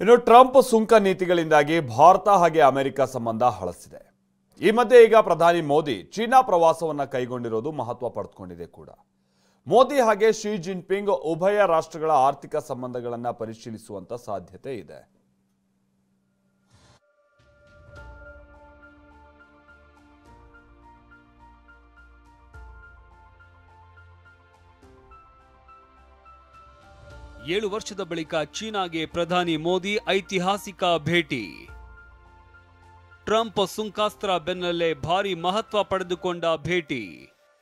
ಇನ್ನು ಟ್ರಂಪ್ ಸುಂಕ ನೀತಿಗಳಿಂದಾಗಿ ಭಾರತ ಹಾಗೆ ಅಮೆರಿಕ ಸಂಬಂಧ ಹಳಸಿದೆ. ಈ ಮಧ್ಯೆ ಈಗ ಪ್ರಧಾನಿ ಮೋದಿ ಚೀನಾ ಪ್ರವಾಸವನ್ನ ಕೈಗೊಂಡಿರೋದು ಮಹತ್ವ ಪಡೆದುಕೊಂಡಿದೆ ಕೂಡ. ಮೋದಿ ಹಾಗೆ ಶಿ ಜಿನ್ಪಿಂಗ್ ಉಭಯ ರಾಷ್ಟ್ರಗಳ ಆರ್ಥಿಕ ಸಂಬಂಧಗಳನ್ನ ಪರಿಶೀಲಿಸುವಂತ ಸಾಧ್ಯತೆ ಇದೆ. ಏಳು ವರ್ಷದ ಬಳಿಕ ಚೀನಾಗೆ ಪ್ರಧಾನಿ ಮೋದಿ ಐತಿಹಾಸಿಕ ಭೇಟಿ. ಟ್ರಂಪ್ ಸುಂಕಾಸ್ತ್ರ ಬೆನ್ನಲ್ಲೇ ಭಾರಿ ಮಹತ್ವ ಪಡೆದುಕೊಂಡ ಭೇಟಿ.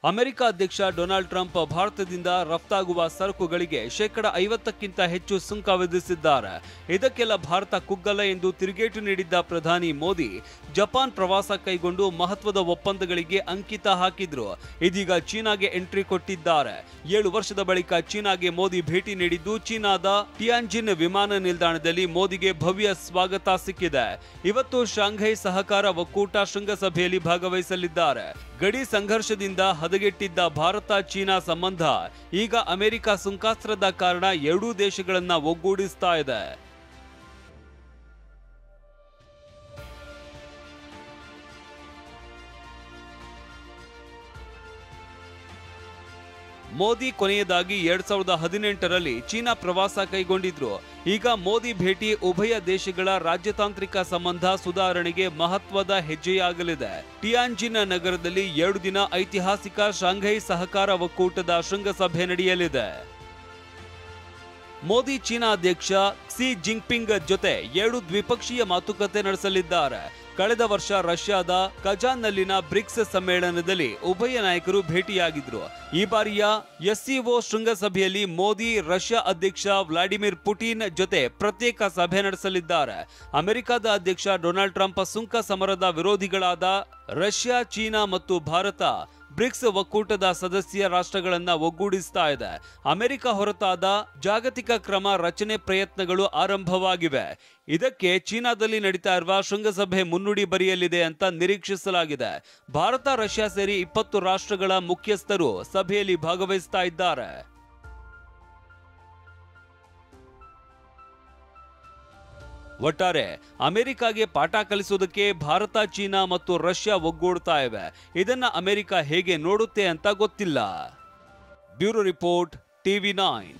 ಅಮೆರಿಕ ಅಧ್ಯಕ್ಷ ಡೊನಾಲ್ಡ್ ಟ್ರಂಪ್ ಭಾರತದಿಂದ ರಫ್ತಾಗುವ ಸರಕುಗಳಿಗೆ 50%ಕ್ಕಿಂತ ಹೆಚ್ಚು ಸುಂಕ ವಿಧಿಸಿದ್ದಾರೆ. ಇದಕ್ಕೆಲ್ಲ ಭಾರತ ಕುಗ್ಗಲ್ಲ ಎಂದು ತಿರುಗೇಟು ನೀಡಿದ್ದ ಪ್ರಧಾನಿ ಮೋದಿ ಜಪಾನ್ ಪ್ರವಾಸ ಕೈಗೊಂಡು ಮಹತ್ವದ ಒಪ್ಪಂದಗಳಿಗೆ ಅಂಕಿತ ಹಾಕಿದ್ರು. ಇದೀಗ ಚೀನಾಗೆ ಎಂಟ್ರಿ ಕೊಟ್ಟಿದ್ದಾರೆ. 7 ವರ್ಷದ ಬಳಿಕ ಚೀನಾಗೆ ಮೋದಿ ಭೇಟಿ ನೀಡಿದ್ದು ಚೀನಾದ ಟಿಯಾನ್ಜಿನ್ ವಿಮಾನ ನಿಲ್ದಾಣದಲ್ಲಿ ಮೋದಿಗೆ ಭವ್ಯ ಸ್ವಾಗತ ಸಿಕ್ಕಿದೆ. ಇವತ್ತು ಶಾಂಘೈ ಸಹಕಾರ ಒಕ್ಕೂಟ ಶೃಂಗಸಭೆಯಲ್ಲಿ ಭಾಗವಹಿಸಲಿದ್ದಾರೆ. ಗಡಿ ಸಂಘರ್ಷದಿಂದ ಹದಗೆಟ್ಟಿದ್ದ ಭಾರತ ಚೀನಾ ಸಂಬಂಧ ಈಗ ಅಮೆರಿಕ ಸುಂಕಾಸ್ತ್ರದ ಕಾರಣ ಎರಡೂ ದೇಶಗಳನ್ನ ಒಗ್ಗೂಡಿಸ್ತಾ ಇದೆ. ಮೋದಿ ಕೊನೆಯದಾಗಿ 2018ರಲ್ಲಿ ಚೀನಾ ಪ್ರವಾಸ ಕೈಗೊಂಡಿದ್ರು. ಈಗ ಮೋದಿ ಭೇಟಿ ಉಭಯ ದೇಶಗಳ ರಾಜತಾಂತ್ರಿಕ ಸಂಬಂಧ ಸುಧಾರಣೆಗೆ ಮಹತ್ವದ ಹೆಜ್ಜೆಯಾಗಲಿದೆ. ಟಿಯಾನ್ಜಿನ್ ನಗರದಲ್ಲಿ 2 ದಿನ ಐತಿಹಾಸಿಕ ಶಾಂಘೈ ಸಹಕಾರ ಒಕ್ಕೂಟದ ಶೃಂಗಸಭೆ ನಡೆಯಲಿದೆ. ಮೋದಿ ಚೀನಾ ಅಧ್ಯಕ್ಷ ಕ್ಸಿ ಜಿನ್ಪಿಂಗ್ ಜೊತೆ 2 ದ್ವಿಪಕ್ಷೀಯ ಮಾತುಕತೆ ನಡೆಸಲಿದ್ದಾರೆ. ಕಳೆದ ವರ್ಷ ರಷ್ಯಾದ ಕಜಾನ್ನಲ್ಲಿನ ಬ್ರಿಕ್ಸ್ ಸಮ್ಮೇಳನದಲ್ಲಿ ಉಭಯ ನಾಯಕರು ಭೇಟಿಯಾಗಿದ್ರು. ಈ ಬಾರಿಯ ಎಸ್ಸಿಒ ಶೃಂಗಸಭೆಯಲ್ಲಿ ಮೋದಿ ರಷ್ಯಾ ಅಧ್ಯಕ್ಷ ವ್ಲಾಡಿಮಿರ್ ಪುಟಿನ್ ಜೊತೆ ಪ್ರತ್ಯೇಕ ಸಭೆ ನಡೆಸಲಿದ್ದಾರೆ. ಅಮೆರಿಕದ ಅಧ್ಯಕ್ಷ ಡೊನಾಲ್ಡ್ ಟ್ರಂಪ್ ಸುಂಕ ಸಮರದ ವಿರೋಧಿಗಳಾದ ರಷ್ಯಾ, ಚೀನಾ ಮತ್ತು ಭಾರತ ಬ್ರಿಕ್ಸ್ ಒಕ್ಕೂಟದ ಸದಸ್ಯ ರಾಷ್ಟ್ರಗಳನ್ನ ಒಗ್ಗೂಡಿಸ್ತಾ ಇದೆ. ಅಮೆರಿಕ ಹೊರತಾದ ಜಾಗತಿಕ ಕ್ರಮ ರಚನೆ ಪ್ರಯತ್ನಗಳು ಆರಂಭವಾಗಿವೆ. ಇದಕ್ಕೆ ಚೀನಾದಲ್ಲಿ ನಡೀತಾ ಇರುವ ಶೃಂಗಸಭೆ ಮುನ್ನುಡಿ ಬರೆಯಲಿದೆ ಅಂತ ನಿರೀಕ್ಷಿಸಲಾಗಿದೆ. ಭಾರತ, ರಷ್ಯಾ ಸೇರಿ 20 ರಾಷ್ಟ್ರಗಳ ಮುಖ್ಯಸ್ಥರು ಸಭೆಯಲ್ಲಿ ಭಾಗವಹಿಸ್ತಾ ಇದ್ದಾರೆ. ಒಟ್ಟಾರೆ ಅಮೆರಿಕಾಗೆ ಪಾಠ ಕಲಿಸೋದಕ್ಕೆ ಭಾರತ, ಚೀನಾ ಮತ್ತು ರಷ್ಯಾ ಒಗ್ಗೂಡ್ತಾ ಇವೆ. ಇದನ್ನ ಅಮೆರಿಕ ಹೇಗೆ ನೋಡುತ್ತೆ ಅಂತ ಗೊತ್ತಿಲ್ಲ. Bureau report, TV9.